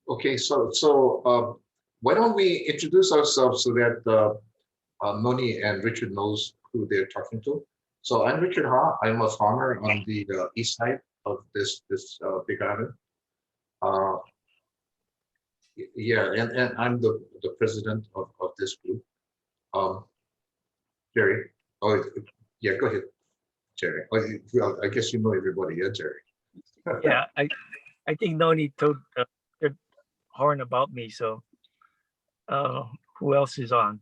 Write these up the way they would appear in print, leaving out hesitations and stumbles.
Okay, why don't we introduce ourselves so that Nonie and Richard knows who they're talking to. So I'm Richard Ha. I'm a farmer on the east side of this big island. Yeah, and I'm the president of this group. Jerry. Oh, yeah, go ahead, Jerry. Well, I guess you know everybody, yeah, Jerry. Yeah, I think Nonie told Horn about me, so who else is on?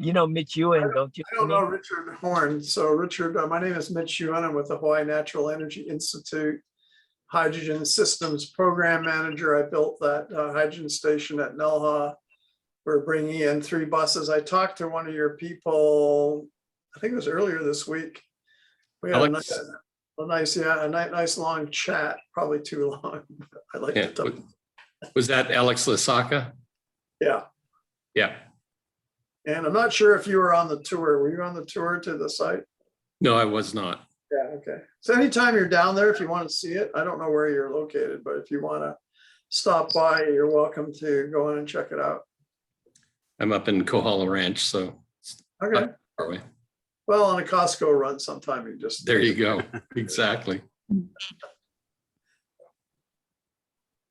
You know Mitch Ewan, don't you? I don't know Richard Horn. So Richard, my name is Mitch Ewan. I'm with the Hawaii Natural Energy Institute, Hydrogen Systems Program Manager. I built that hydrogen station at Nelha. We're bringing in 3 buses. I talked to one of your people, I think it was earlier this week. We had a nice long chat, probably too long. I like to talk. Was that Alex Lasaka? Yeah. Yeah. And I'm not sure if you were on the tour. Were you on the tour to the site? No, I was not. Yeah, okay. So anytime you're down there, if you want to see it, I don't know where you're located, but if you want to stop by, you're welcome to go in and check it out. I'm up in Kohala Ranch, so Okay. far away. Well, on a Costco run sometime, you just. There you go. Exactly.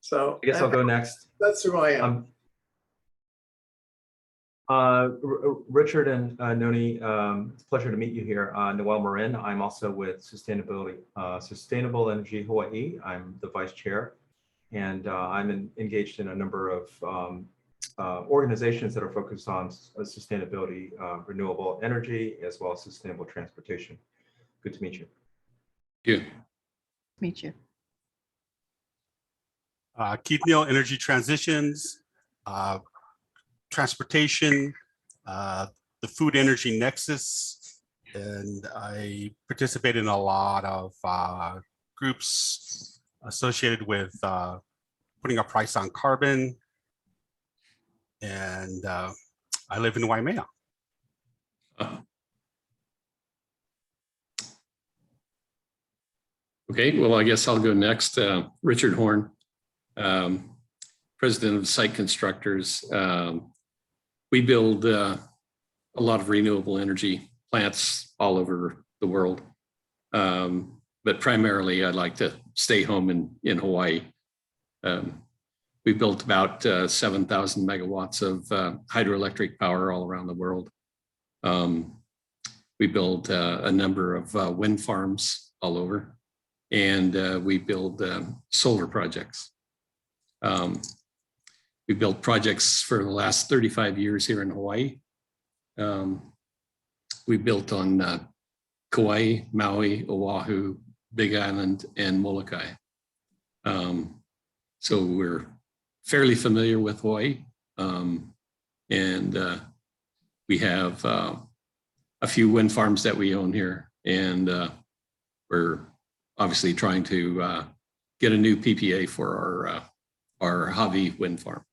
So I guess I'll go next. That's who I am. Richard and Nonie, it's a pleasure to meet you here. Noel Marin, I'm also with Sustainable Energy Hawaii. I'm the vice chair, and I'm engaged in a number of organizations that are focused on sustainability, renewable energy, as well as sustainable transportation. Good to meet you. Thank you. Meet you. Keith Neal, Energy Transitions, Transportation, the Food Energy Nexus, and I participate in a lot of groups associated with putting a price on carbon, and I live in Waimea. Okay, well, I guess I'll go next. Richard Horn, president of Site Constructors. We build a lot of renewable energy plants all over the world. But primarily, I'd like to stay home in Hawaii. We built about 7,000 megawatts of hydroelectric power all around the world. We built a number of wind farms all over, and we build solar projects. We built projects for the last 35 years here in Hawaii. We built on Kauai, Maui, Oahu, Big Island, and Molokai. So we're fairly familiar with Hawaii. And we have a few wind farms that we own here. And we're obviously trying to get a new PPA for our Hawi Wind Farm.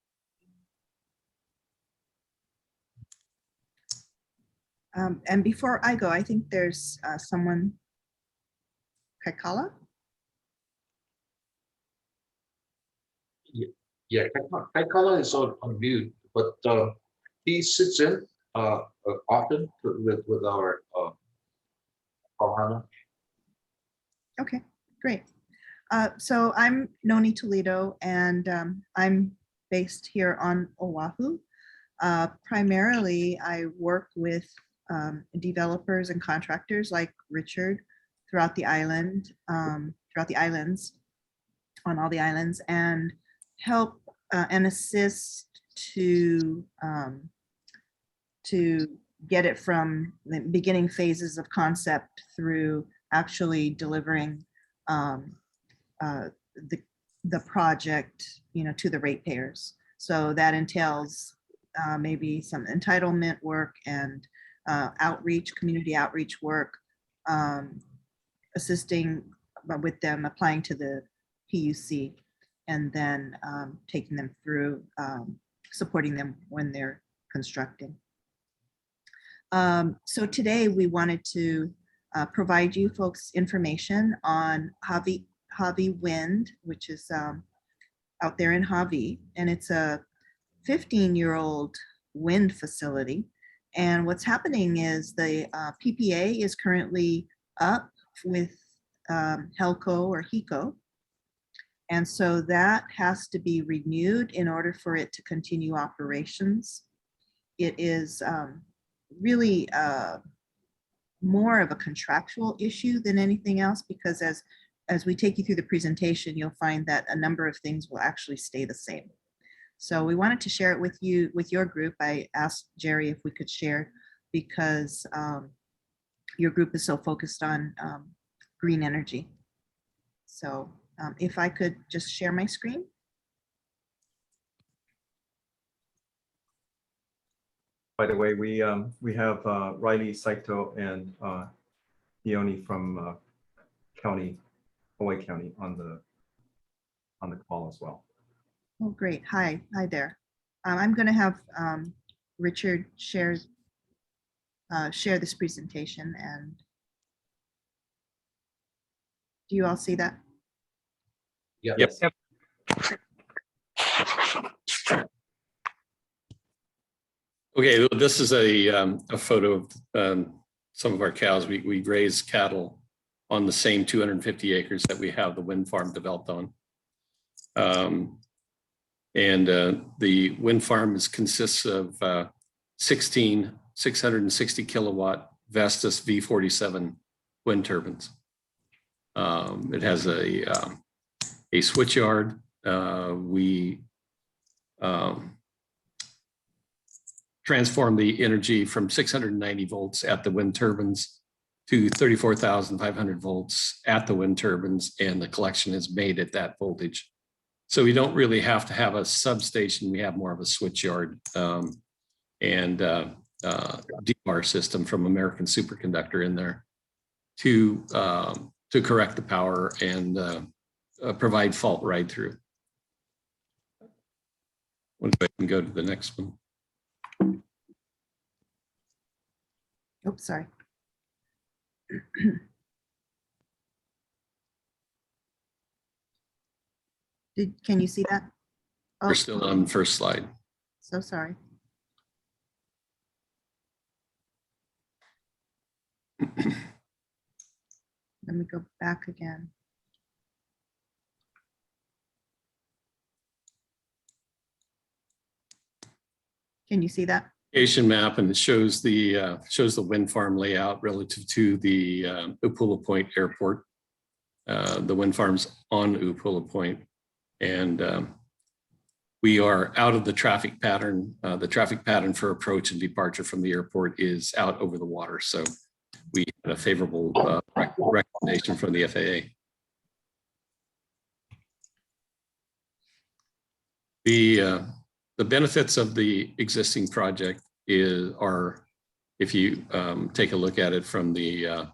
And before I go, I think there's someone, Kaikala? Yeah, Kaikala is on mute, but he sits in often with our Pau Hana. Okay, great. So I'm Nonie Toledo, and I'm based here on Oahu. Primarily, I work with developers and contractors like Richard throughout the island, throughout the islands, on all the islands, and help and assist to get it from the beginning phases of concept through actually delivering the project, to the ratepayers. So that entails maybe some entitlement work and outreach, community outreach work, assisting with them applying to the PUC, and then taking them through, supporting them when they're constructing. So today we wanted to provide you folks information on Hawi Hawi Wind, which is out there in Hawi, and it's a 15-year-old wind facility. And what's happening is the PPA is currently up with Helco or HECO. And so that has to be renewed in order for it to continue operations. It is really more of a contractual issue than anything else, because as we take you through the presentation, you'll find that a number of things will actually stay the same. So we wanted to share it with you, with your group. I asked Jerry if we could share because your group is so focused on green energy. So if I could just share my screen. By the way, we have Riley Saito and Nonie from Hawaii County on the call as well. Oh, great. Hi there. I'm going to have Richard share this presentation. And do you all see that? Yeah. Yep. Yep. Okay, this is a photo of some of our cows. We raise cattle on the same 250 acres that we have the wind farm developed on. The wind farm consists of 16 660 kilowatt Vestas V47 wind turbines. It has a switch yard. We transform the energy from 690 volts at the wind turbines to 34,500 volts at the wind turbines, and the collection is made at that voltage. So we don't really have to have a substation. We have more of a switch yard and DVAR system from American Superconductor in there to correct the power and provide fault ride through. I can go to the next one. Oops, sorry. Can you see that? Oh, We're still on the first slide. so sorry. Let me go back again. Can you see that? Location map, and it shows the wind farm layout relative to the Upula Point Airport. The wind farm's on Upula Point, and we are out of the traffic pattern. The traffic pattern for approach and departure from the airport is out over the water, so we had a favorable recommendation from the FAA. The benefits of the existing project are, if you take a look at it from the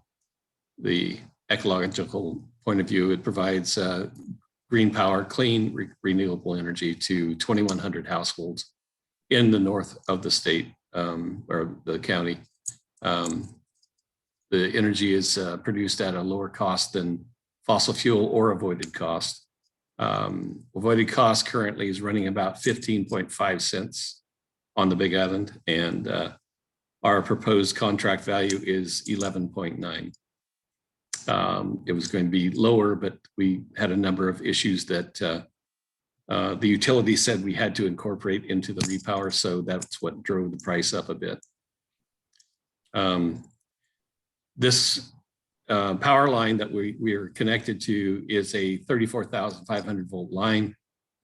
ecological point of view, it provides green power, clean, renewable energy to 2,100 households in the north of the state or the county. The energy is produced at a lower cost than fossil fuel or avoided cost. Avoided cost currently is running about 15.5 cents on the Big Island, and our proposed contract value is 11.9. It was going to be lower, but we had a number of issues that the utility said we had to incorporate into the repower, so that's what drove the price up a bit. This power line that we are connected to is a 34,500 volt line,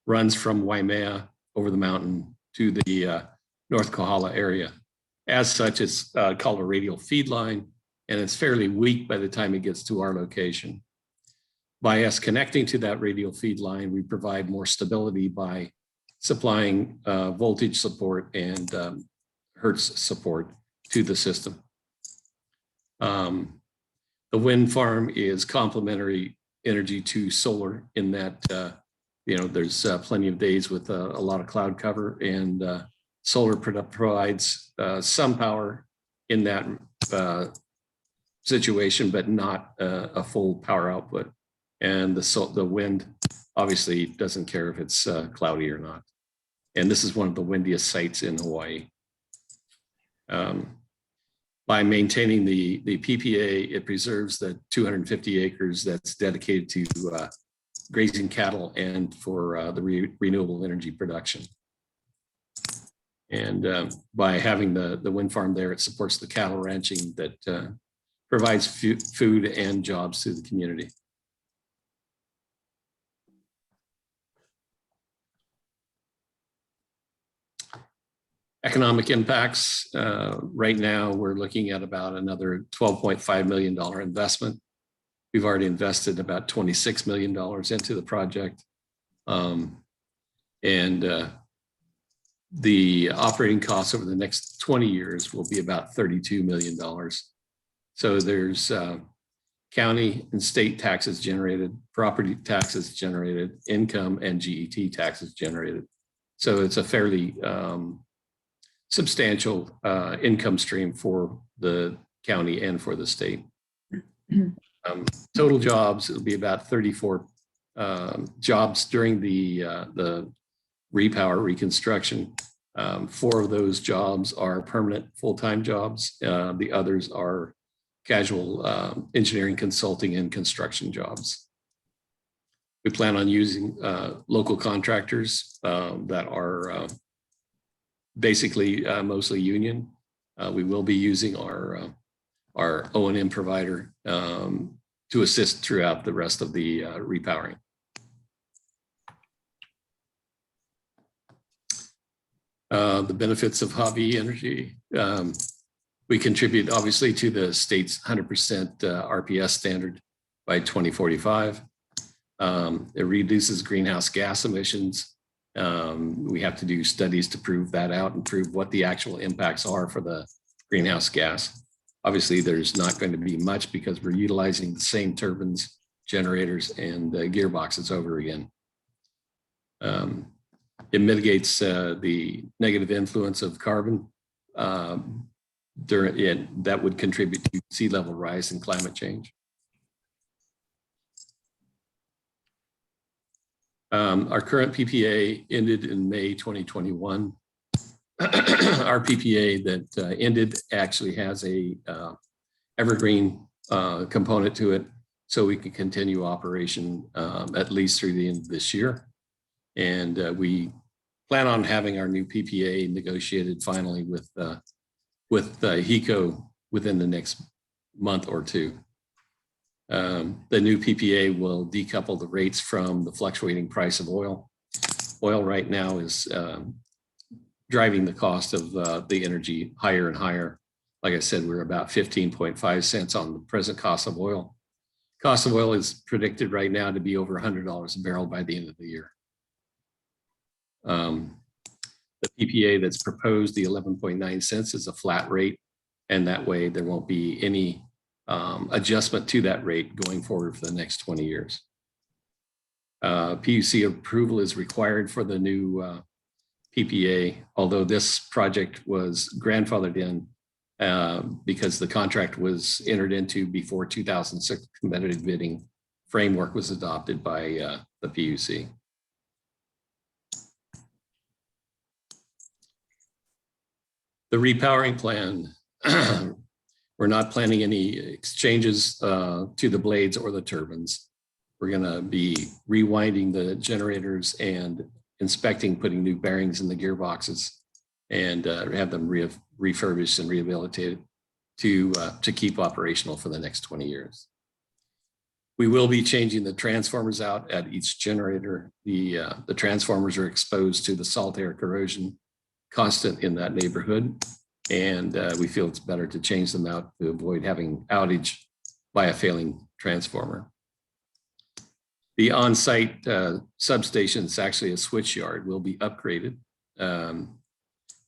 runs from Waimea over the mountain to the North Kohala area. As such, it's called a radial feed line, and it's fairly weak by the time it gets to our location. By us connecting to that radial feed line, we provide more stability by supplying voltage support and hertz support to the system. The wind farm is complementary energy to solar in that, there's plenty of days with a lot of cloud cover, and solar provides some power in that situation, but not a full power output. And the wind obviously doesn't care if it's cloudy or not. And this is one of the windiest sites in Hawaii. By maintaining the PPA, it preserves the 250 acres that's dedicated to grazing cattle and for the renewable energy production. And by having the wind farm there, it supports the cattle ranching that provides food and jobs to the community. Economic impacts, right now we're looking at about another $12.5 million investment. We've already invested about $26 million into the project. The operating costs over the next 20 years will be about $32 million. So there's county and state taxes generated, property taxes generated, income and GET taxes generated. So it's a fairly substantial income stream for the county and for the state. Total jobs, it'll be about 34 jobs during the repower reconstruction. 4 of those jobs are permanent full-time jobs. The others are casual engineering, consulting, and construction jobs. We plan on using local contractors that are basically mostly union. We will be using our O&M provider to assist throughout the rest of the repowering. The benefits of Hawi Energy. We contribute obviously to the state's 100% RPS standard by 2045. It reduces greenhouse gas emissions. We have to do studies to prove that out and prove what the actual impacts are for the greenhouse gas. Obviously, there's not going to be much because we're utilizing the same turbines, generators, and gearboxes over again. It mitigates the negative influence of carbon that would contribute to sea level rise and climate change. Our current PPA ended in May 2021. Our PPA that ended actually has a evergreen component to it, so we can continue operation at least through the end of this year. And we plan on having our new PPA negotiated finally with HECO within the next month or two. The new PPA will decouple the rates from the fluctuating price of oil. Oil right now is driving the cost of the energy higher and higher. Like I said, we're about 15.5 cents on the present cost of oil. Cost of oil is predicted right now to be over $100 a barrel by the end of the year. The PPA that's proposed, the 11.9 cents, is a flat rate, and that way there won't be any adjustment to that rate going forward for the next 20 years. PUC approval is required for the new PPA, although this project was grandfathered in because the contract was entered into before 2006 competitive bidding framework was adopted by the PUC. The repowering plan, we're not planning any exchanges to the blades or the turbines. We're gonna be rewinding the generators and inspecting, putting new bearings in the gearboxes, and have them refurbished and rehabilitated to keep operational for the next 20 years. We will be changing the transformers out at each generator. The transformers are exposed to the salt air corrosion constant in that neighborhood, and we feel it's better to change them out to avoid having outage by a failing transformer. The on-site substation is actually a switch yard, will be upgraded.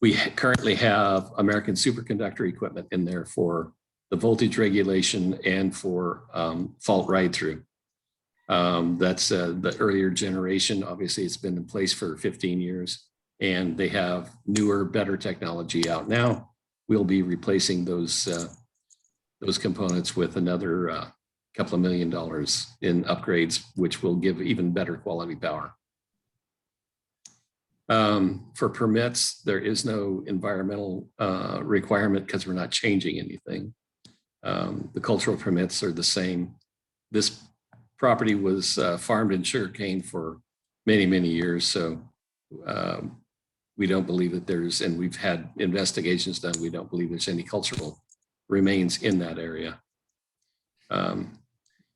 We currently have American superconductor equipment in there for the voltage regulation and for fault ride-through. That's the earlier generation. Obviously, it's been in place for 15 years, and they have newer, better technology out now. We'll be replacing those components with another couple of $1 million in upgrades, which will give even better quality power. For permits, there is no environmental requirement because we're not changing anything. The cultural permits are the same. This property was farmed in sugarcane for many, many years. So we don't believe that there's, and we've had investigations done, we don't believe there's any cultural remains in that area.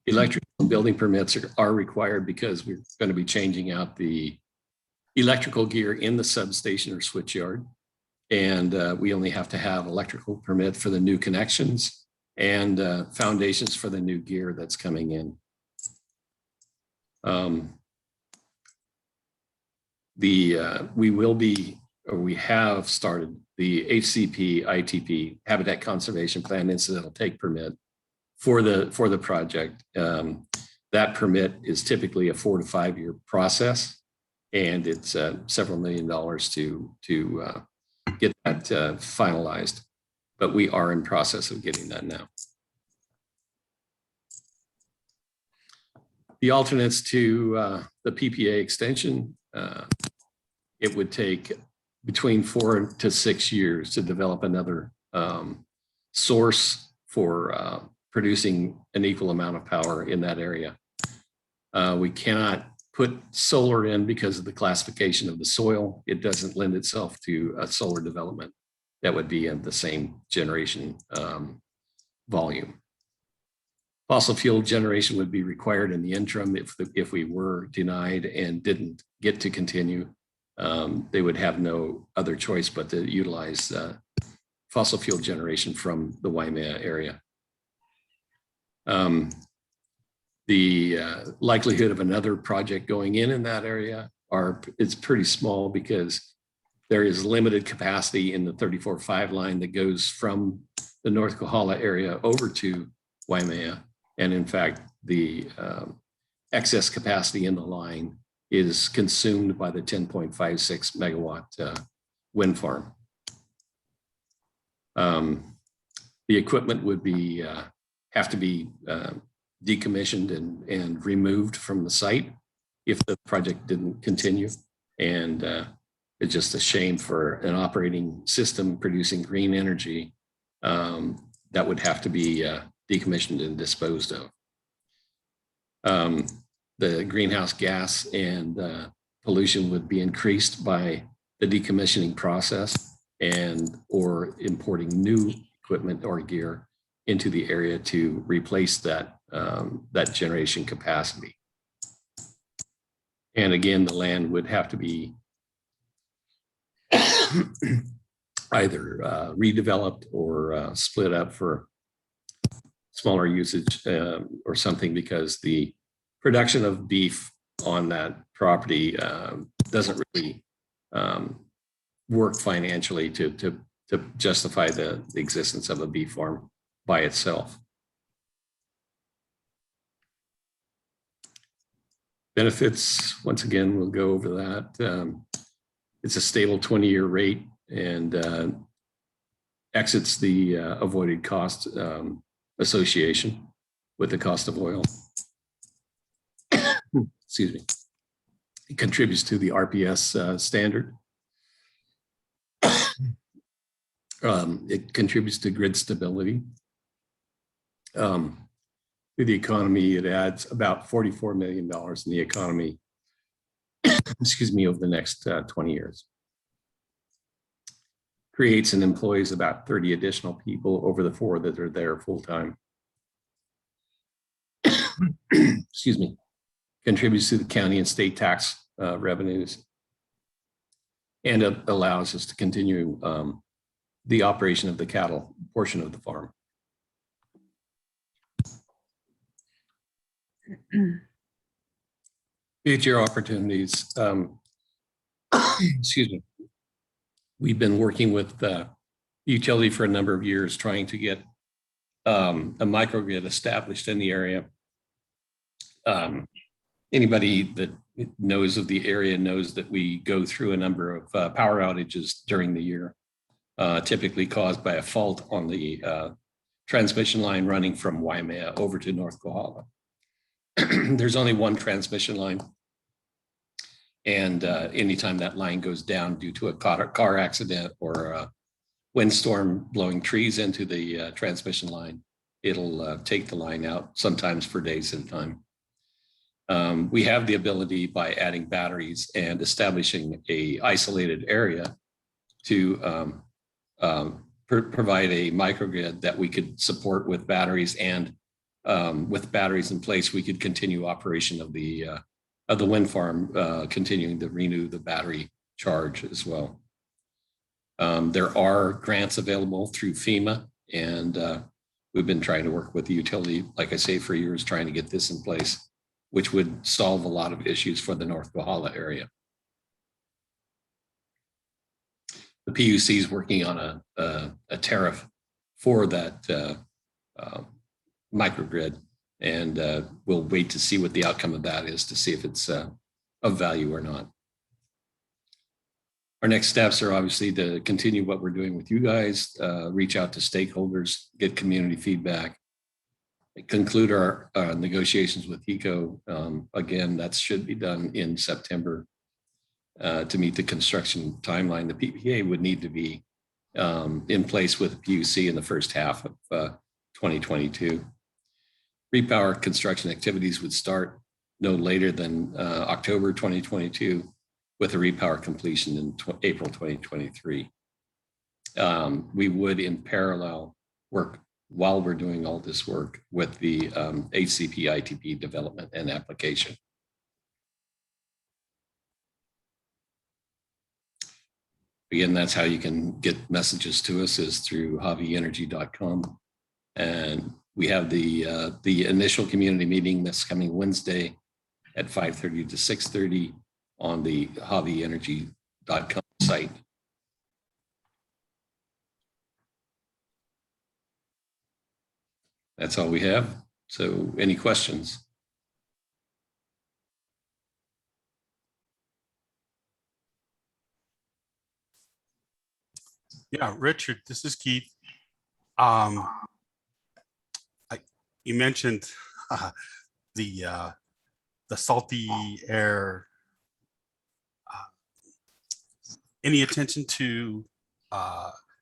Electrical and building permits are required because we're going to be changing out the electrical gear in the substation or switchyard. And we only have to have electrical permit for the new connections and foundations for the new gear that's coming in. We will be, or we have started the HCP ITP Habitat Conservation Plan incidental take permit for the project. That permit is typically a 4 to 5 year process, and it's several $1 million to get that finalized. But we are in process of getting that now. The alternates to the PPA extension, it would take between 4 to 6 years to develop another source for producing an equal amount of power in that area. We cannot put solar in because of the classification of the soil. It doesn't lend itself to a solar development that would be of the same generation volume. Fossil fuel generation would be required in the interim if we were denied and didn't get to continue. They would have no other choice but to utilize fossil fuel generation from the Waimea area. The likelihood of another project going in that area it's pretty small because there is limited capacity in the 34.5 line that goes from the North Kohala area over to Waimea. And in fact, the excess capacity in the line is consumed by the 10.56 megawatt wind farm. The equipment would be have to be decommissioned and removed from the site if the project didn't continue. And it's just a shame for an operating system producing green energy that would have to be decommissioned and disposed of. The greenhouse gas and pollution would be increased by the decommissioning process or importing new equipment or gear into the area to replace that generation capacity. And again, the land would have to be either redeveloped or split up for smaller usage or something, because the production of beef on that property doesn't really work financially to justify the existence of a beef farm by itself. Benefits, once again, we'll go over that. It's a stable 20-year rate and exits the avoided cost association with the cost of oil. Excuse me. It contributes to the RPS standard. It contributes to grid stability. To the economy, it adds about $44 million in the economy, excuse me, over the next 20 years. Creates and employs about 30 additional people over the 4 that are there full-time. Excuse me. Contributes to the county and state tax revenues. And it allows us to continue the operation of the cattle portion of the farm. Future opportunities. Excuse me. We've been working with the utility for a number of years trying to get a microgrid established in the area. Anybody that knows of the area knows that we go through a number of power outages during the year, typically caused by a fault on the transmission line running from Waimea over to North Kohala. There's only one transmission line. And anytime that line goes down due to a car accident or a windstorm blowing trees into the transmission line, it'll take the line out, sometimes for days at a time. We have the ability, by adding batteries and establishing a isolated area, to provide a microgrid that we could support with batteries, and with batteries in place, we could continue operation of the wind farm, continuing to renew the battery charge as well. There are grants available through FEMA, and we've been trying to work with the utility, like I say, for years, trying to get this in place, which would solve a lot of issues for the North Kohala area. The PUC is working on a tariff for that microgrid, and we'll wait to see what the outcome of that is to see if it's of value or not. Our next steps are obviously to continue what we're doing with you guys, reach out to stakeholders, get community feedback, conclude our negotiations with HECO. Again, that should be done in September to meet the construction timeline. The PPA would need to be in place with the PUC in the first half of 2022. Repower construction activities would start no later than October 2022, with a repower completion in April 2023. We would, in parallel, work while we're doing all this work with the HCP ITP development and application. Again, that's how you can get messages to us, is through hawienergy.com. And we have the initial community meeting this coming Wednesday at 5:30 to 6:30 on the hawienergy.com site. That's all we have. So any questions? Yeah, Richard, this is Keith. You mentioned the salty air. Any attention to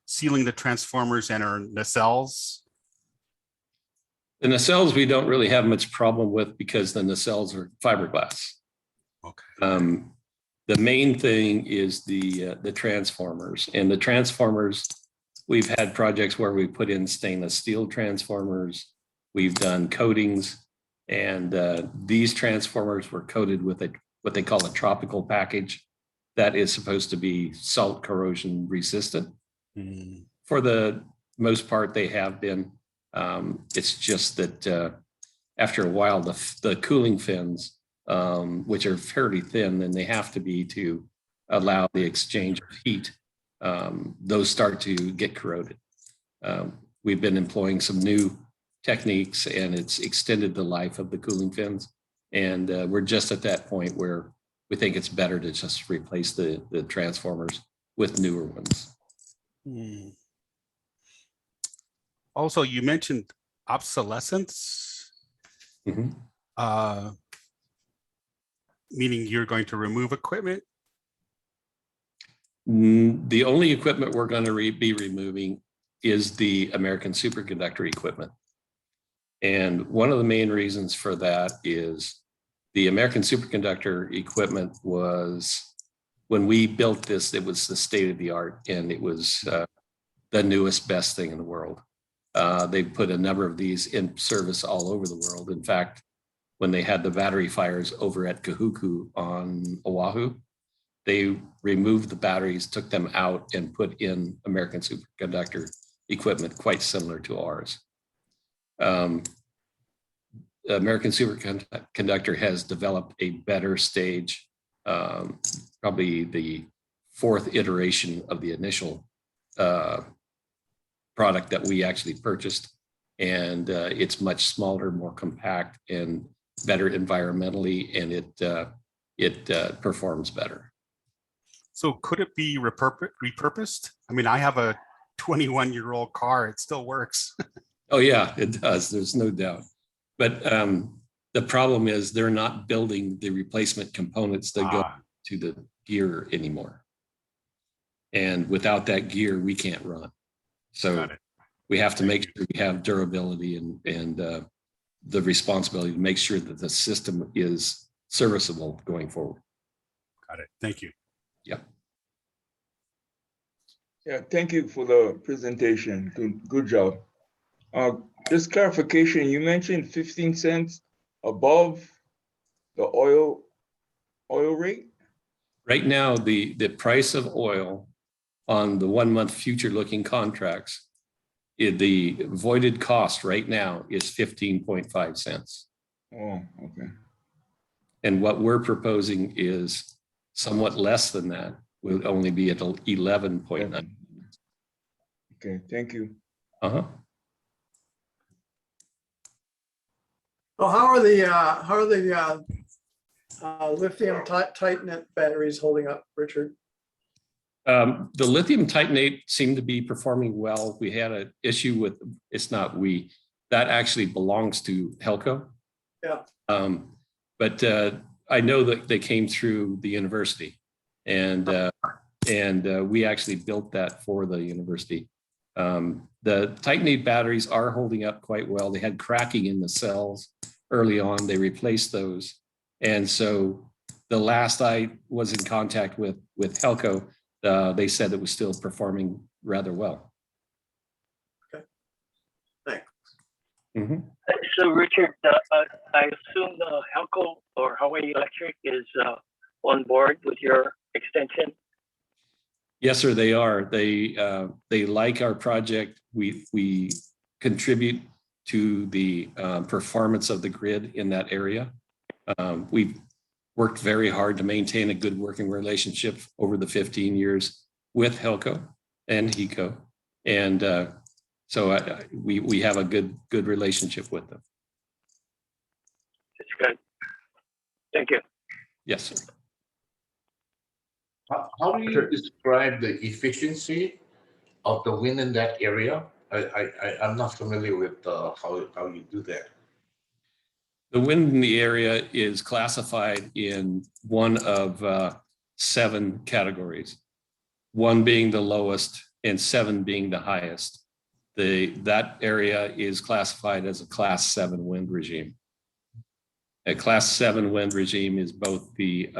sealing the transformers and our nacelles? The nacelles we don't really have much problem with, because the nacelles are fiberglass. Okay. The main thing is the transformers, and the transformers, we've had projects where we put in stainless steel transformers. We've done coatings, and these transformers were coated with what they call a tropical package that is supposed to be salt corrosion resistant. Mm. For the most part, they have been. It's just that after a while, the cooling fins, which are fairly thin, and they have to be to allow the exchange of heat, those start to get corroded. We've been employing some new techniques, and it's extended the life of the cooling fins. And we're just at that point where we think it's better to just replace the transformers with newer ones. Mm. Also, you mentioned obsolescence. Mm-hmm. Meaning you're going to remove equipment? The only equipment we're going to be removing is the American superconductor equipment. And one of the main reasons for that is the American superconductor equipment was, when we built this, it was the state of the art, and it was the newest, best thing in the world. They put a number of these in service all over the world. In fact, when they had the battery fires over at Kahuku on Oahu, they removed the batteries, took them out, and put in American superconductor equipment quite similar to ours. American superconductor has developed a better stage, probably the fourth iteration of the initial product that we actually purchased. And it's much smaller, more compact, and better environmentally, and it performs better. So could it be repurposed? I mean, I have a 21-year-old car, it still works. Oh, yeah, it does. There's no doubt. But the problem is they're not building the replacement components that go to the gear anymore. And without that gear, we can't run. So we have to make sure we have durability and the responsibility to make sure that the system is serviceable going forward. Got it. Thank you. Yeah. Yeah, thank you for the presentation. Good job. Just clarification, you mentioned 15 cents above the oil rate? Right now, the price of oil on the 1 month future looking contracts, the voided cost right now is 15.5 cents. Oh, okay. And what we're proposing is somewhat less than that. Will only be at 11.9. Okay, thank you. Uh-huh. So how are the lithium titanate batteries holding up, Richard? The lithium titanate seemed to be performing well. We had an issue with, it's not we, that actually belongs to Helco. Yeah. But I know that they came through the university and we actually built that for the university. The titanate batteries are holding up quite well. They had cracking in the cells early on. They replaced those. And so the last I was in contact with Helco, they said it was still performing rather well. Okay. Thanks. Mm-hmm. So Richard, I assume Helco or Hawaii Electric is on board with your extension? Yes, sir, they are. They like our project. We contribute to the performance of the grid in that area. We've worked very hard to maintain a good working relationship over the 15 years with Helco and HECO. And so we have a good relationship with them. It's good. Thank you. Yes, sir. How do you describe the efficiency of the wind in that area? I'm not familiar with how you do that. The wind in the area is classified in one of 7 categories, 1 being the lowest and 7 being the highest. That area is classified as a Class 7 wind regime. A Class 7 wind regime is both the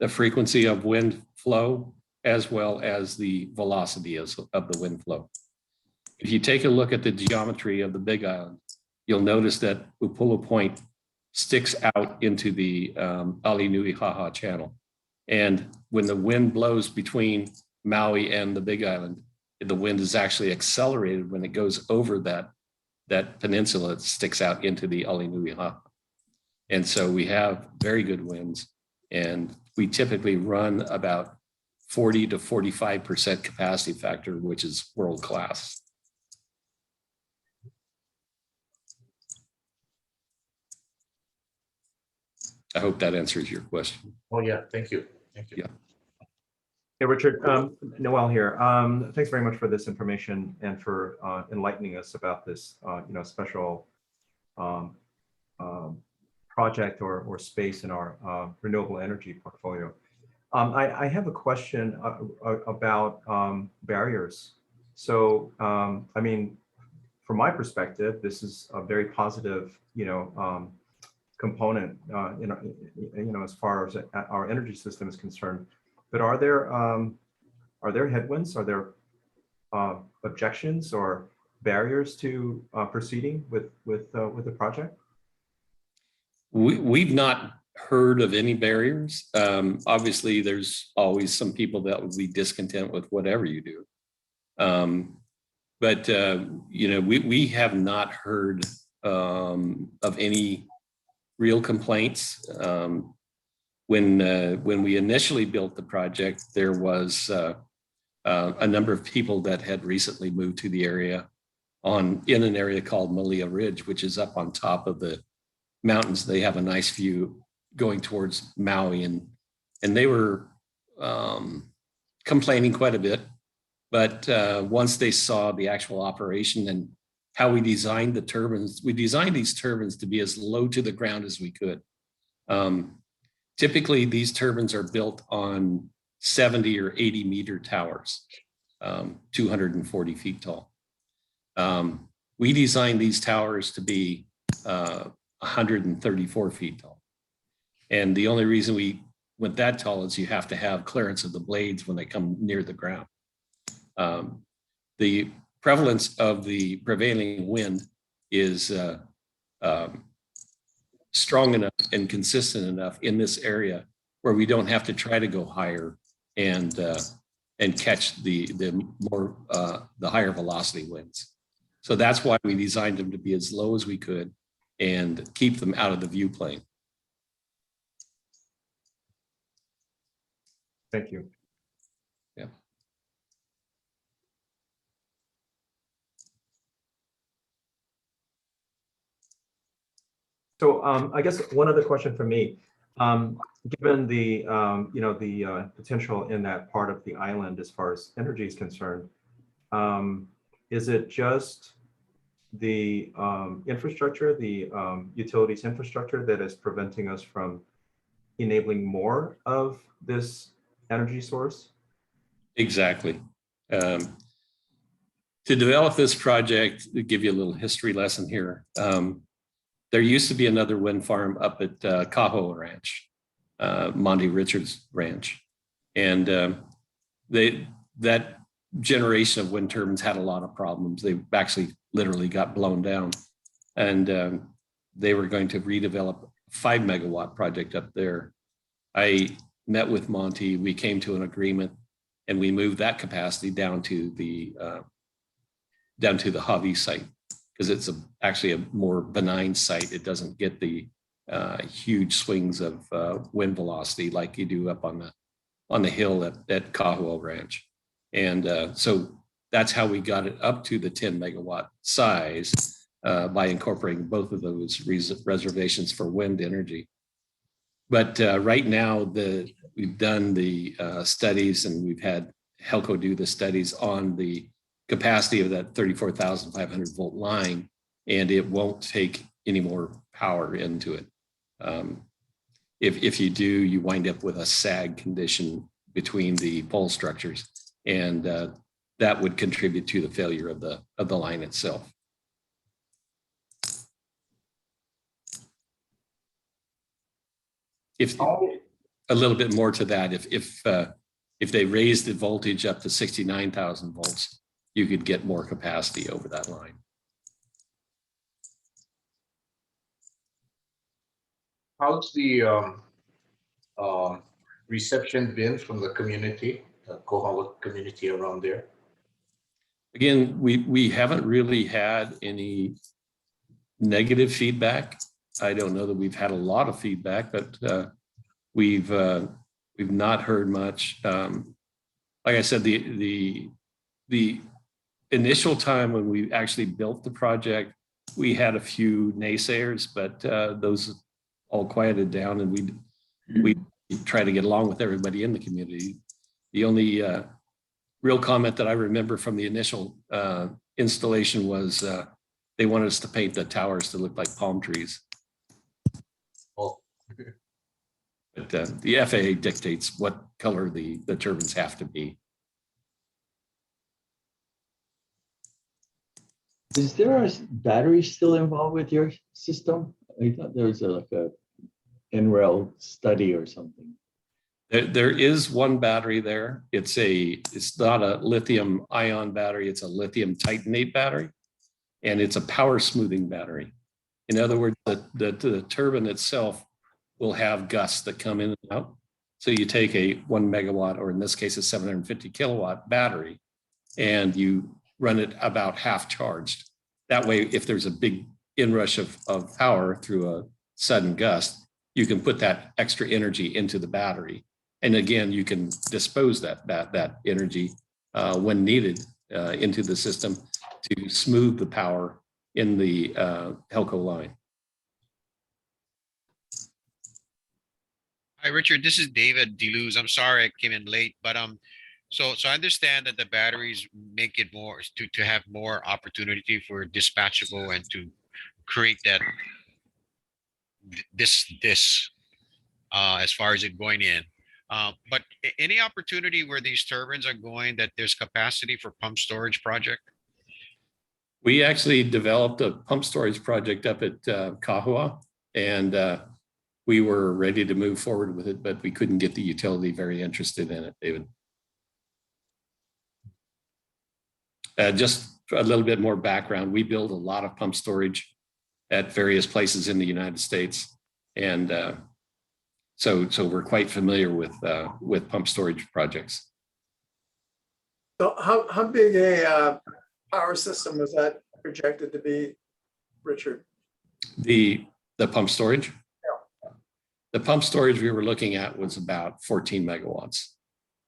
frequency of wind flow as well as the velocity of the wind flow. If you take a look at the geometry of the Big Island, you'll notice that Upolu Point sticks out into the Alinuihaha Channel. And when the wind blows between Maui and the Big Island, the wind is actually accelerated when it goes over that peninsula. It sticks out into the Alinuihaha. And so we have very good winds, and we typically run about 40 to 45% capacity factor, which is world class. I hope that answers your question. Oh yeah, thank you. Thank you. Yeah. Hey, Richard, Noel here. Thanks very much for this information and for enlightening us about this, special project or space in our renewable energy portfolio. I have a question about barriers. So, I mean, from my perspective, this is a very positive, component, as far as our energy system is concerned. But are there headwinds? Are there objections or barriers to proceeding with the project? We've not heard of any barriers. Obviously, there's always some people that would be discontent with whatever you do. But we have not heard of any real complaints. When we initially built the project, there was a number of people that had recently moved to the area in an area called Malia Ridge, which is up on top of the mountains. They have a nice view going towards Maui, and they were complaining quite a bit. But once they saw the actual operation and how we designed the turbines. We designed these turbines to be as low to the ground as we could. Typically, these turbines are built on 70 or 80 meter towers, 240 feet tall. We designed these towers to be 134 feet tall. And the only reason we went that tall is you have to have clearance of the blades when they come near the ground. The prevalence of the prevailing wind is strong enough and consistent enough in this area where we don't have to try to go higher and catch the higher velocity winds. So that's why we designed them to be as low as we could and keep them out of the view plane. Thank you. Yeah. So I guess one other question for me, given the potential in that part of the island as far as energy is concerned, is it just the infrastructure, the utilities infrastructure that is preventing us from enabling more of this energy source? Exactly. To develop this project, to give you a little history lesson here, there used to be another wind farm up at Cajo Ranch, Monty Richards Ranch. And that generation of wind turbines had a lot of problems. They actually literally got blown down. And they were going to redevelop a 5 megawatt project up there. I met with Monty, we came to an agreement, and we moved that capacity down to the Hawi site, because it's actually a more benign site. It doesn't get the huge swings of wind velocity like you do up on the hill at Cajo Ranch. And so that's how we got it up to the 10 megawatt size by incorporating both of those reservations for wind energy. But right now, we've done the studies, and we've had Helco do the studies on the capacity of that 34,500 volt line, and it won't take any more power into it. If you do, you wind up with a sag condition between the pole structures, and that would contribute to the failure of the line itself. If a little bit more to that, if they raise the voltage up to 69,000 volts, you could get more capacity over that line. How's the reception been from the community, the Kohala community around there? Again, we haven't really had any negative feedback. I don't know that we've had a lot of feedback, but we've not heard much. Like I said, the initial time when we actually built the project, we had a few naysayers, but those all quieted down, and we try to get along with everybody in the community. The only real comment that I remember from the initial installation was they wanted us to paint the towers to look like palm trees. Oh. But the FAA dictates what color the turbines have to be. Is there a battery still involved with your system? I thought there was like a NREL study or something. There is one battery there. It's not a lithium ion battery. It's a lithium titanate battery, and it's a power smoothing battery. In other words, the turbine itself will have gusts that come in and out. So you take a 1 megawatt, or in this case, a 750 kilowatt battery, and you run it about half charged. That way, if there's a big inrush of power through a sudden gust, you can put that extra energy into the battery. And again, you can dispose that energy when needed into the system to smooth the power in the Helco line. Hi, Richard. This is David DeLuz. I'm sorry I came in late, but So I understand that the batteries make it more to have more opportunity for dispatchable and to create that this as far as it going in. But any opportunity where these turbines are going that there's capacity for pump storage project? We actually developed a pump storage project up at Kahua, and we were ready to move forward with it, but we couldn't get the utility very interested in it, David. Just a little bit more background. We build a lot of pump storage at various places in the United States. And so we're quite familiar with pump storage projects. So how big a power system was that projected to be, Richard? The pump storage? Yeah. The pump storage we were looking at was about 14 megawatts.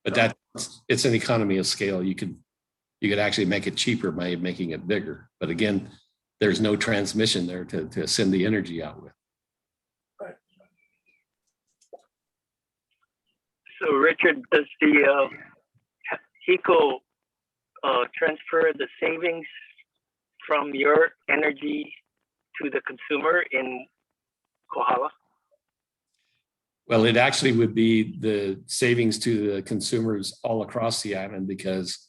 But it's an economy of scale. You could actually make it cheaper by making it bigger. But again, there's no transmission there to send the energy out with. Right. So Richard, does the HECO transfer the savings from your energy to the consumer in Kohala? Well, it actually would be the savings to the consumers all across the island, because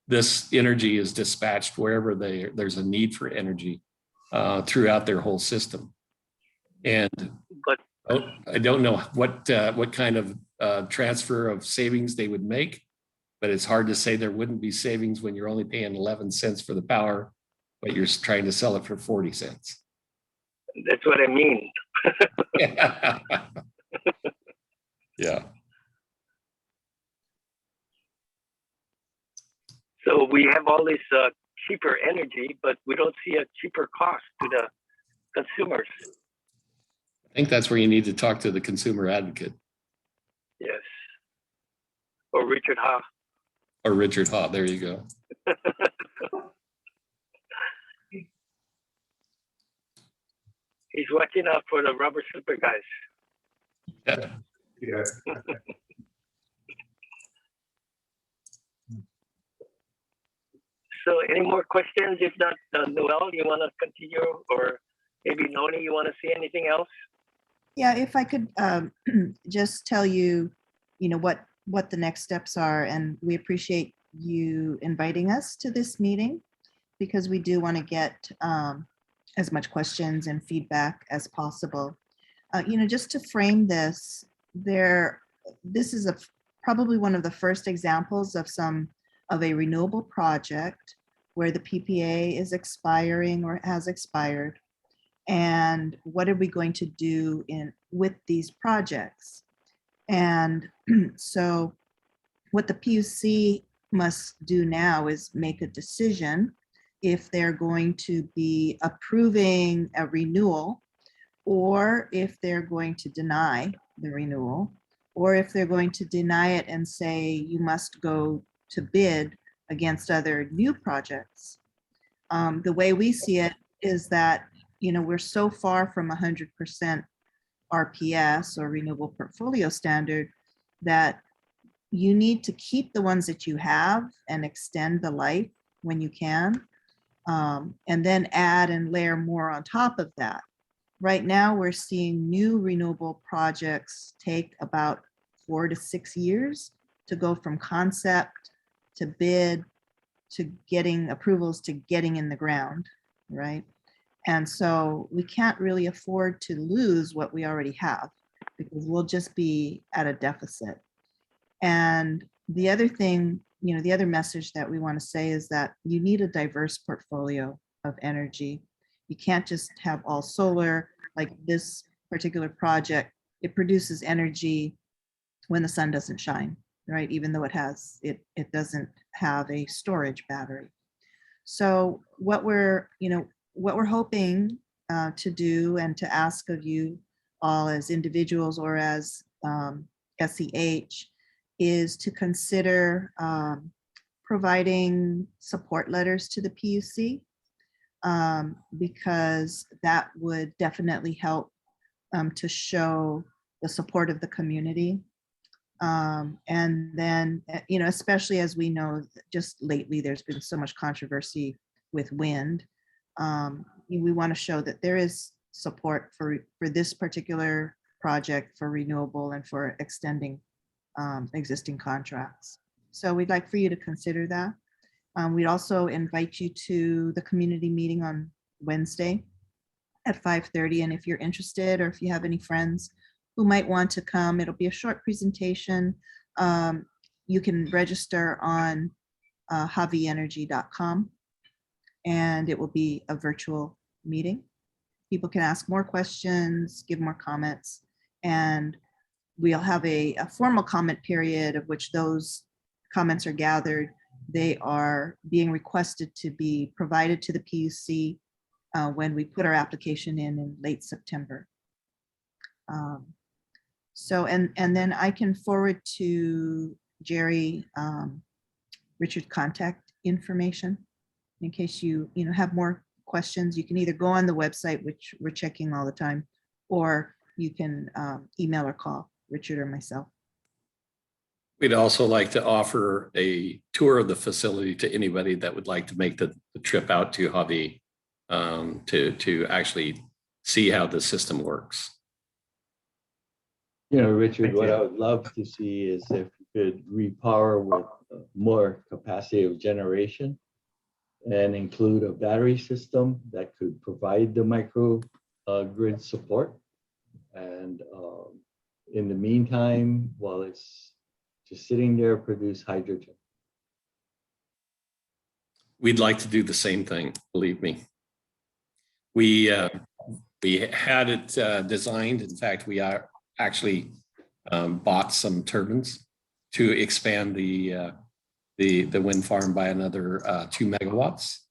this energy is dispatched wherever there's a need for energy throughout their whole system. And But I don't know what kind of transfer of savings they would make, but it's hard to say there wouldn't be savings when you're only paying 11 cents for the power, but you're trying to sell it for 40 cents. that's what I mean. Yeah. So we have all this cheaper energy, but we don't see a cheaper cost to the consumers. I think that's where you need to talk to the consumer advocate. Yes. Or Richard Ha. Or Richard Ha, there you go. He's watching out for the rubber slipper guys. Yeah. Yeah. So any more questions? If not, Noel, you want to continue? Or maybe Nonie, you want to say anything else? Yeah, if I could just tell you, what the next steps are, and we appreciate you inviting us to this meeting, because we do want to get as much questions and feedback as possible. Just to frame this, this is probably one of the first examples of a renewable project where the PPA is expiring or has expired. And what are we going to do with these projects? And so what the PUC must do now is make a decision if they're going to be approving a renewal, or if they're going to deny the renewal, or if they're going to deny it and say you must go to bid against other new projects. The way we see it is that we're so far from 100% RPS or renewable portfolio standard that you need to keep the ones that you have and extend the life when you can, and then add and layer more on top of that. Right now, we're seeing new renewable projects take about 4 to 6 years to go from concept to bid to getting approvals to getting in the ground, right? And so we can't really afford to lose what we already have, because we'll just be at a deficit. And the other thing, the other message that we want to say is that you need a diverse portfolio of energy. You can't just have all solar. Like this particular project, it produces energy when the sun doesn't shine, right? Even though it doesn't have a storage battery. So what we're hoping to do and to ask of you all as individuals or as SEH is to consider providing support letters to the PUC, because that would definitely help to show the support of the community And then, especially as we know, just lately, there's been so much controversy with wind. We want to show that there is support for this particular project for renewable and for extending existing contracts. So we'd like for you to consider that. We'd also invite you to the community meeting on Wednesday at 5:30. And if you're interested, or if you have any friends who might want to come, it'll be a short presentation. You can register on HawiEnergy.com, and it will be a virtual meeting. People can ask more questions, give more comments, and we'll have a formal comment period of which those comments are gathered. They are being requested to be provided to the PUC when we put our application in late September. And then I can forward to Jerry Richard contact information in case you have more questions. You can either go on the website, which we're checking all the time, or you can email or call Richard or myself. We'd also like to offer a tour of the facility to anybody that would like to make the trip out to Hawi to actually see how the system works. Richard, what I would love to see is if you could repower with more capacity of generation and include a battery system that could provide the micro grid support. And in the meantime, while it's just sitting there, produce hydrogen. We'd like to do the same thing, believe me. We had it designed. In fact, we are actually bought some turbines to expand the wind farm by another 2 megawatts.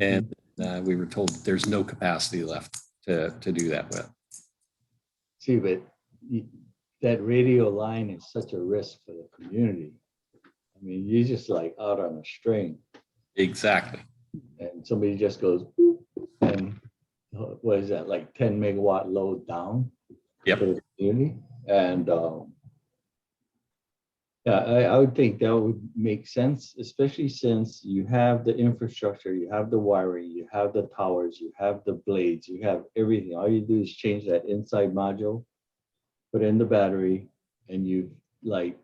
And we were told there's no capacity left to do that with. See, but that radio line is such a risk for the community. I mean, you're just like out on a string. Exactly. And somebody just goes, boop, and what is that, like 10 megawatt load down? Yep. For the community. And yeah, I would think that would make sense, especially since you have the infrastructure, you have the wiring, you have the towers, you have the blades, you have everything. All you do is change that inside module, put in the battery, and you like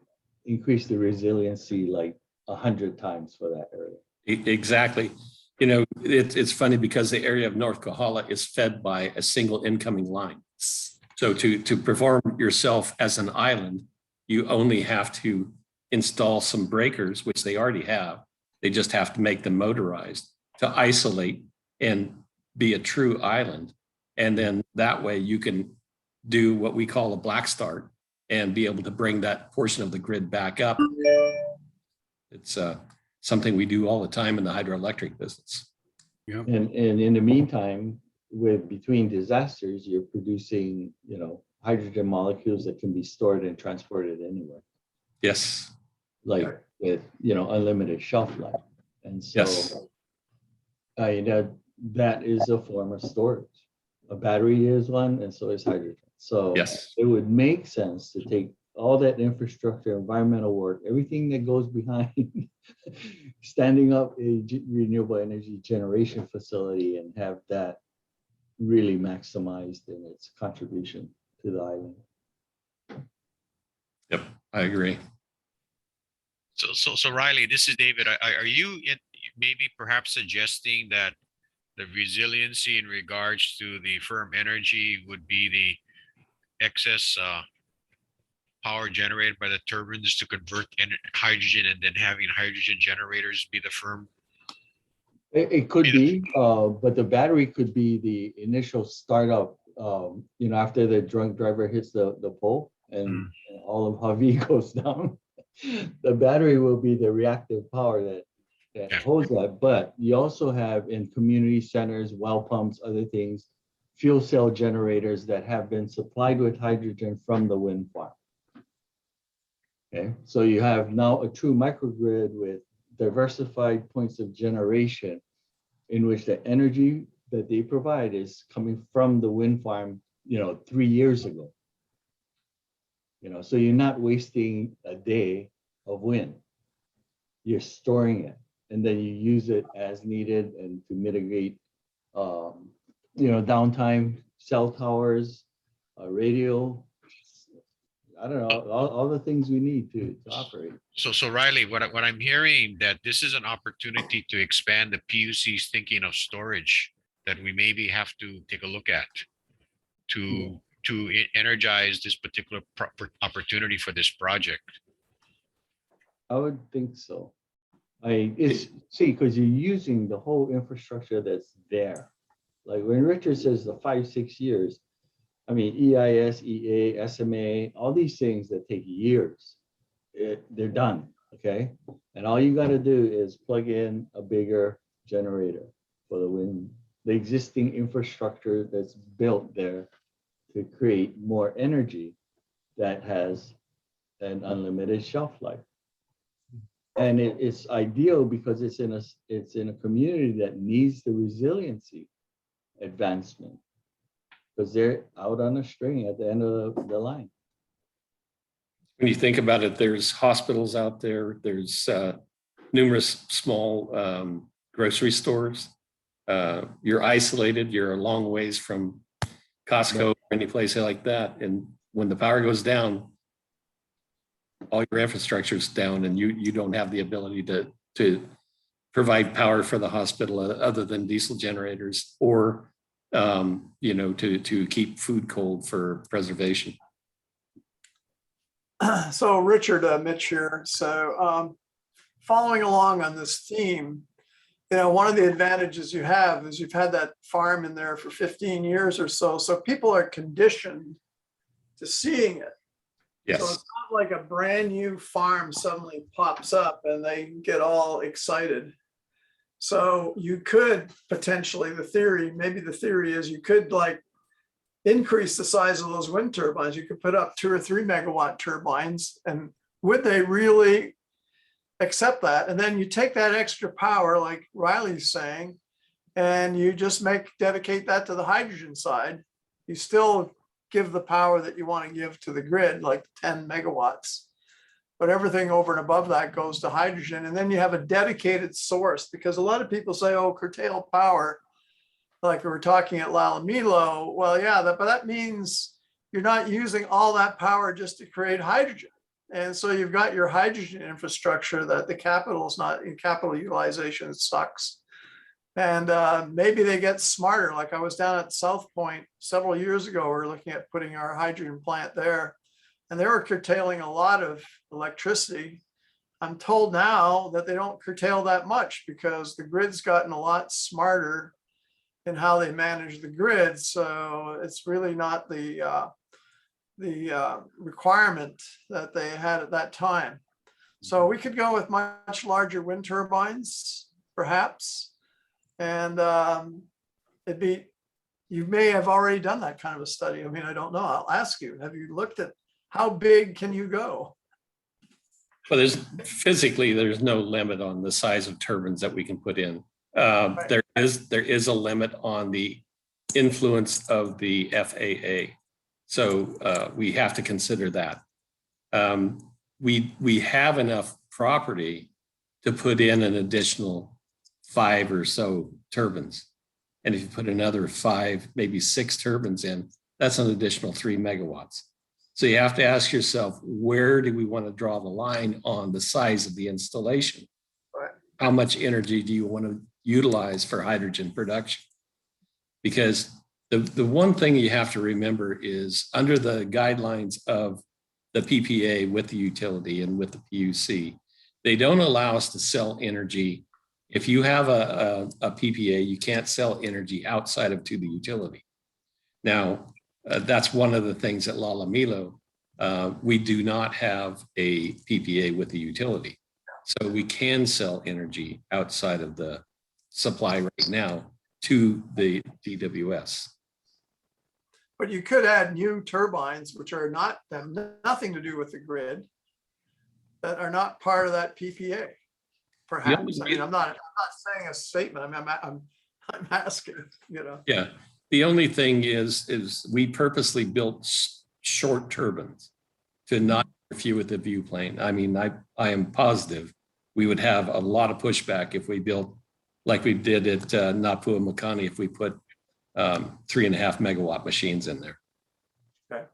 increase the resiliency like 100 times for that area. Exactly. It's funny because the area of North Kohala is fed by a single incoming line. So to perform yourself as an island, you only have to install some breakers, which they already have. They just have to make them motorized to isolate and be a true island. And then that way you can do what we call a black start and be able to bring that portion of the grid back up. It's something we do all the time in the hydroelectric business. Yeah. And in the meantime, between disasters, you're producing, hydrogen molecules that can be stored and transported anywhere. Yes. Like with, unlimited shelf life. And so, yes. That is a form of storage. A battery is one, and so is hydrogen. So yes, it would make sense to take all that infrastructure, environmental work, everything that goes behind standing up a renewable energy generation facility and have that really maximized in its contribution to the island. Yep, I agree. So Riley, this is David. Are you maybe perhaps suggesting that the resiliency in regards to the firm energy would be the excess power generated by the turbines to convert hydrogen, and then having hydrogen generators be the firm? It could be, but the battery could be the initial startup, after the drunk driver hits the pole and all of Hawi goes down. The battery will be the reactive power that holds that. But you also have in community centers, well pumps, other things, fuel cell generators that have been supplied with hydrogen from the wind farm. Okay, so you have now a true microgrid with diversified points of generation in which the energy that they provide is coming from the wind farm, 3 years ago. so you're not wasting a day of wind. You're storing it, and then you use it as needed and to mitigate, downtime, cell towers, radio. I don't know, all the things we need to operate. So Riley, what I'm hearing that this is an opportunity to expand the PUC's thinking of storage that we maybe have to take a look at to energize this particular opportunity for this project. I would think so. Because you're using the whole infrastructure that's there. Like when Richard says the 5-6 years, I mean, EIS, EA, SMA, all these things that take years, they're done, okay? And all you got to do is plug in a bigger generator for the wind, the existing infrastructure that's built there to create more energy that has an unlimited shelf life. And it's ideal because it's in a community that needs the resiliency advancement, because they're out on a string at the end of the line. When you think about it, there's hospitals out there, there's numerous small grocery stores. You're isolated, you're a long ways from Costco or any place like that. And when the power goes down, all your infrastructure is down, and you don't have the ability to provide power for the hospital other than diesel generators, or to keep food cold for preservation. So Richard, Mitch here. So following along on this theme, one of the advantages you have is you've had that farm in there for 15 years or so. So people are conditioned to seeing it. Yes. So it's not like a brand new farm suddenly pops up and they get all excited. So you could potentially, maybe the theory is you could like increase the size of those wind turbines. You could put up 2 or 3 megawatt turbines, and would they really accept that? And then you take that extra power, like Riley's saying, and you just dedicate that to the hydrogen side. You still give the power that you want to give to the grid, like 10 megawatts. But everything over and above that goes to hydrogen. And then you have a dedicated source, because a lot of people say, oh, curtail power, like we were talking at Lalamilo. Well, yeah, but that means you're not using all that power just to create hydrogen. And so you've got your hydrogen infrastructure that the capital is not in capital utilization, sucks. And maybe they get smarter. Like I was down at South Point several years ago, we were looking at putting our hydrogen plant there, and they were curtailing a lot of electricity. I'm told now that they don't curtail that much because the grid's gotten a lot smarter in how they manage the grid. So it's really not the requirement that they had at that time. So we could go with much larger wind turbines, perhaps. And you may have already done that kind of a study. I mean, I don't know. I'll ask you, have you looked at how big can you go? Well, there's no limit on the size of turbines that we can put in. Right. There is a limit on the influence of the FAA. So we have to consider that. We have enough property to put in an additional 5 or so turbines. And if you put another 5, maybe 6 turbines in, that's an additional 3 megawatts. So you have to ask yourself, where do we want to draw the line on the size of the installation? Right. How much energy do you want to utilize for hydrogen production? Because the one thing you have to remember is under the guidelines of the PPA with the utility and with the PUC, they don't allow us to sell energy. If you have a PPA, you can't sell energy outside of to the utility. Now, that's one of the things at Lalamilo. We do not have a PPA with the utility. So we can sell energy outside of the supply right now to the DWS. But you could add new turbines, which have nothing to do with the grid, that are not part of that PPA. Perhaps. I mean, I'm not saying a statement. I mean, I'm asking. Yeah. The only thing is we purposely built short turbines to not interfere with the view plane. I mean, I am positive we would have a lot of pushback if we built like we did at Napua Makani, if we put 3.5 megawatt machines in there. Okay.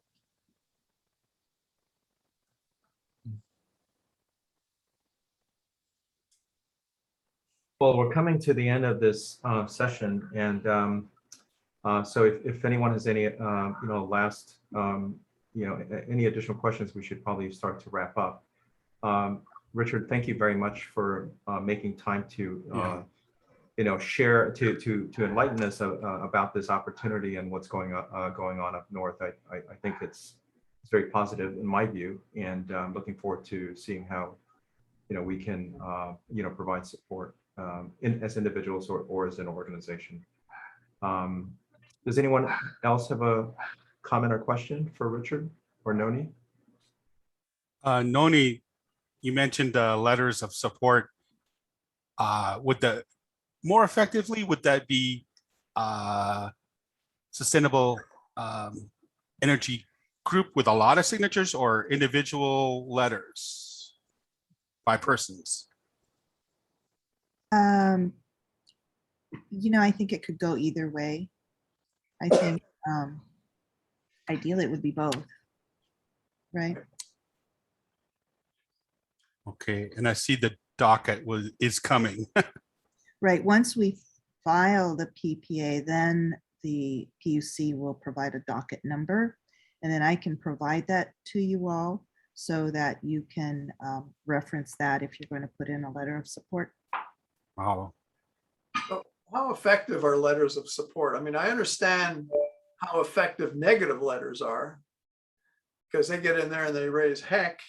Well, we're coming to the end of this session, and so if anyone has any, last, any additional questions, we should probably start to wrap up. Richard, thank you very much for making time to, share, to enlighten us about this opportunity and what's going on up north. I think it's very positive in my view, and I'm looking forward to seeing how, we can, provide support as individuals or as an organization. Does anyone else have a comment or question for Richard or Nonie? Nonie, you mentioned letters of support. Would that more effectively, would that be sustainable energy group with a lot of signatures or individual letters by persons? I think it could go either way. I think ideally it would be both, right? Okay, and I see the docket is coming. Right. Once we file the PPA, then the PUC will provide a docket number, and then I can provide that to you all so that you can reference that if you're going to put in a letter of support. Wow. So how effective are letters of support? I mean, I understand how effective negative letters are because they get in there and they raise heck.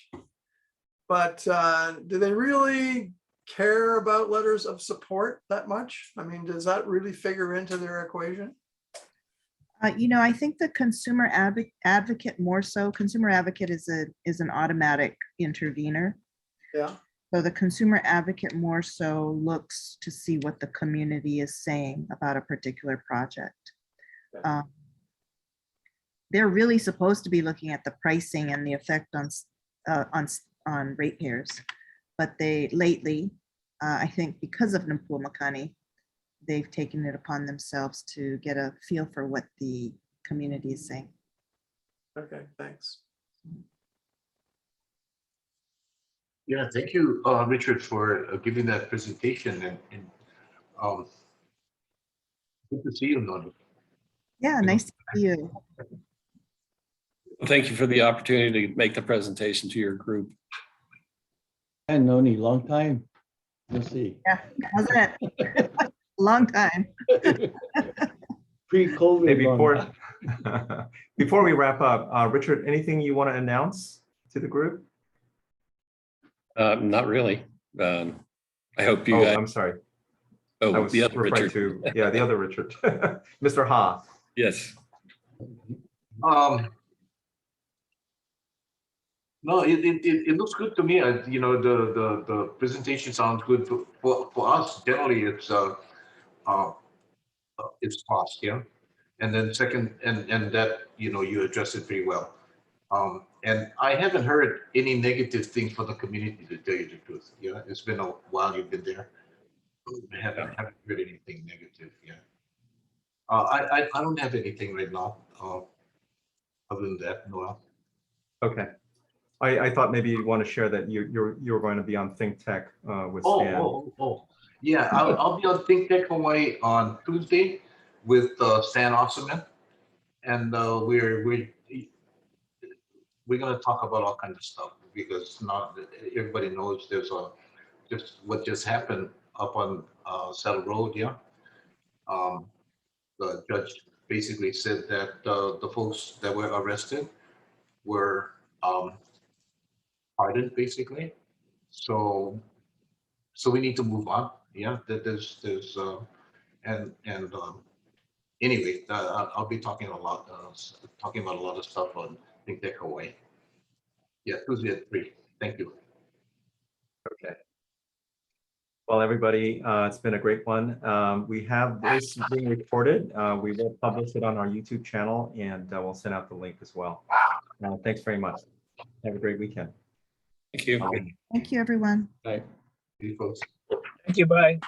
But do they really care about letters of support that much? I mean, does that really figure into their equation? I think the consumer advocate more so. Consumer advocate is an automatic intervener. Yeah. So the consumer advocate more so looks to see what the community is saying about a particular project. Okay. They're really supposed to be looking at the pricing and the effect on ratepayers, but they lately, I think because of Napua Makani, they've taken it upon themselves to get a feel for what the community is saying. Okay, thanks. Yeah, thank you, Richard, for giving that presentation, and good to see you, Nonie. Yeah, nice to see you. Thank you for the opportunity to make the presentation to your group. And Nonie, long time. We'll see. Yeah, wasn't it? Long time. Pre-COVID. Hey, long time. before we wrap up, Richard, anything you want to announce to the group? Not really. I hope you Oh, guys. I'm sorry. Oh, I was the other referring Richard. to, the other Richard. Mr. Ha. Yes. No, it looks good to me. The presentation sounds good for us. Generally, it's cost, yeah. And then second, and that you address it pretty well. And I haven't heard any negative things from the community, to tell you the truth. Yeah, it's been a while you've been there. I haven't heard anything negative. Yeah. I don't have anything right now. Other than that, Noel. Okay. I thought maybe you want to share that you were going to be on Think Tech with Stan. Oh. Yeah, I'll be on Think Tech Hawaii on Tuesday with Stan Osserman, and we're going to talk about all kinds of stuff because not everybody knows there's just what just happened up on Saddle Road. Yeah, the judge basically said that the folks that were arrested were pardoned, basically. So we need to move on. Yeah, there's anyway, I'll be talking about a lot of stuff on Think Tech Hawaii. Yeah, Tuesday at 3. Thank you. Okay. Well, everybody, it's been a great one. We have this being recorded. We will publish it on our YouTube channel, and we'll send out the link as well. Thanks very much. Have a great weekend. Thank you. Thank you, everyone. Right. You folks. Thank you. Bye.